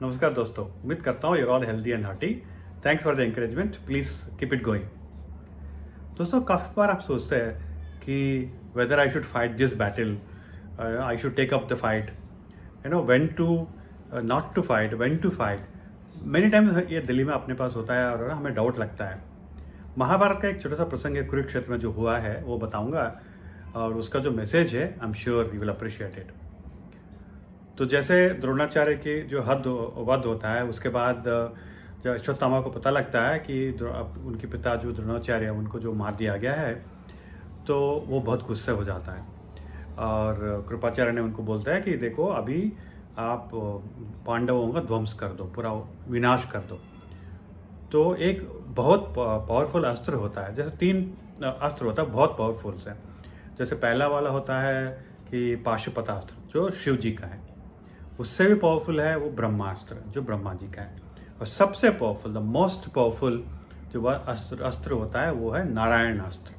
नमस्कार दोस्तों, उम्मीद करता हूँ you're all healthy and hearty. Thanks for the encouragement, please keep it going. दोस्तों, काफ़ी बार आप सोचते हैं कि whether I should fight this battle, I should take up the fight, when to not to fight, when to fight. Many times ये दिल्ली में अपने पास होता है और हमें डाउट लगता है। महाभारत का एक छोटा सा प्रसंग है, कुरुक्षेत्र में जो हुआ है वो बताऊंगा, और उसका जो मैसेज है I am sure you will appreciate it. तो जैसे द्रोणाचार्य की जो वध होता है, उसके बाद जब अश्वत्थामा को पता लगता है कि उनके पिता जो द्रोणाचार्य है उनको जो मार दिया गया है, तो वो बहुत गुस्से हो जाता है और कृपाचार्य ने उनको बोलता है कि देखो, अभी आप पांडवों का ध्वंस कर दो, पूरा विनाश कर दो। तो एक बहुत पावरफुल अस्त्र होता है, जैसे 3 अस्त्र होता है बहुत पावरफुल से। जैसे पहला वाला होता है कि पाशुपतास्त्र, जो शिव जी का है। उससे भी पावरफुल है वो ब्रह्मास्त्र, जो ब्रह्मा जी का है। और सबसे पावरफुल, द मोस्ट पावरफुल जो वह अस्त्र होता है वो है नारायण अस्त्र।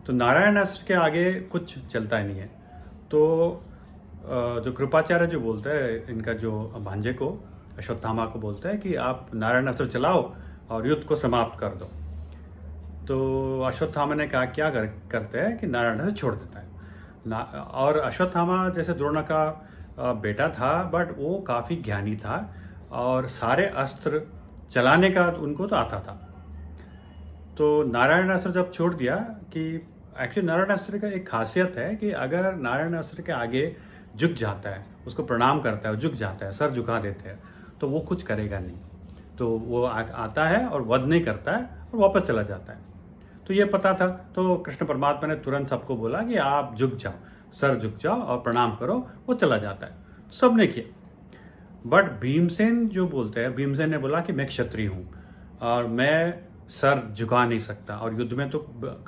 तो नारायण अस्त्र के आगे कुछ चलता ही नहीं है। तो जो कृपाचार्य जो बोलते हैं, इनका जो भांजे को, अश्वत्थामा को बोलते हैं कि आप नारायण अस्त्र चलाओ और युद्ध को समाप्त कर दो। तो अश्वत्थामा ने कहा क्या करते हैं कि नारायण अस्त्र छोड़ देता है। और अश्वत्थामा जैसे द्रोण का बेटा था, बट वो काफ़ी ज्ञानी था और सारे अस्त्र चलाने का उनको तो आता था। तो नारायण अस्त्र जब छोड़ दिया, कि एक्चुअली नारायण अस्त्र का एक खासियत है कि अगर नारायण अस्त्र के आगे झुक जाता है, उसको प्रणाम करता है, झुक जाता है, सर झुका देते हैं, तो वो कुछ करेगा नहीं। तो वो आता है और वध नहीं करता है और वापस चला जाता है। तो ये पता था, तो कृष्ण परमात्मा ने तुरंत सबको बोला कि आप झुक जाओ, सर झुक जाओ और प्रणाम करो। वो चला जाता है, सबने किया। बट भीमसेन जो बोलते हैं, भीमसेन ने बोला कि मैं क्षत्रिय हूँ और मैं सर झुका नहीं सकता और युद्ध में तो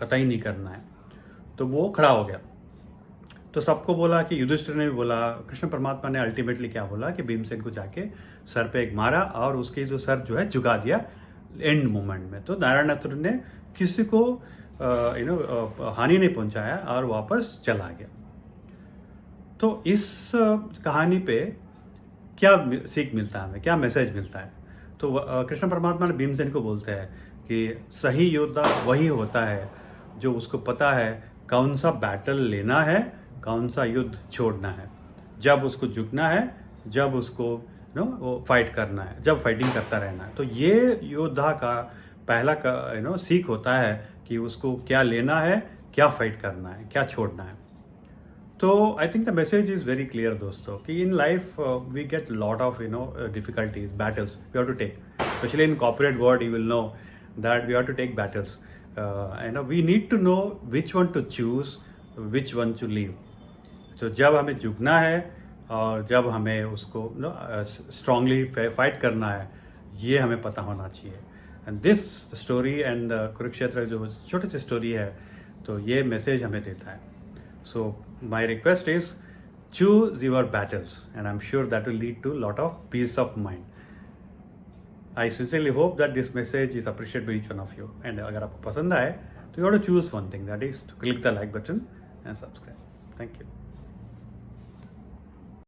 कतई नहीं करना है। तो वो खड़ा हो गया। तो सबको बोला कि युधिष्ठिर ने भी बोला, कृष्ण परमात्मा ने अल्टीमेटली क्या बोला कि भीमसेन को जाके सर पे एक मारा और उसकी जो सर जो है झुका दिया एंड मोमेंट में। तो नारायण अस्त्र ने किसी को हानि नहीं पहुंचाया और वापस चला गया। तो इस कहानी पे क्या सीख मिलता है हमें, क्या मैसेज मिलता है? तो कृष्ण परमात्मा ने भीमसेन को बोलते हैं कि सही योद्धा वही होता है जो उसको पता है कौन सा बैटल लेना है, कौन सा युद्ध छोड़ना है, जब उसको झुकना है, जब उसको वो फाइट करना है, जब फाइटिंग करता रहना है। तो ये योद्धा का पहला सीख होता है कि उसको क्या लेना है, क्या फाइट करना है, क्या छोड़ना है। तो I think the message is very clear दोस्तों, कि in life we get lot of difficulties, battles we have to take. Specially in corporate world you will know that we have to take battles, we need to know which one to choose, which one to leave. तो जब हमें झुकना है और जब हमें उसको strongly fight करना है, ये हमें पता होना चाहिए। And this story and Kurukshetra जो छोटी सी स्टोरी है, तो ये मैसेज हमें देता है। So my request is choose your battles, and I'm sure that will lead to a lot of peace of mind. I sincerely hope that this message is appreciated by each one of you. And अगर आपको पसंद आए तो you have to choose one thing, that is to click the like button and subscribe. Thank you.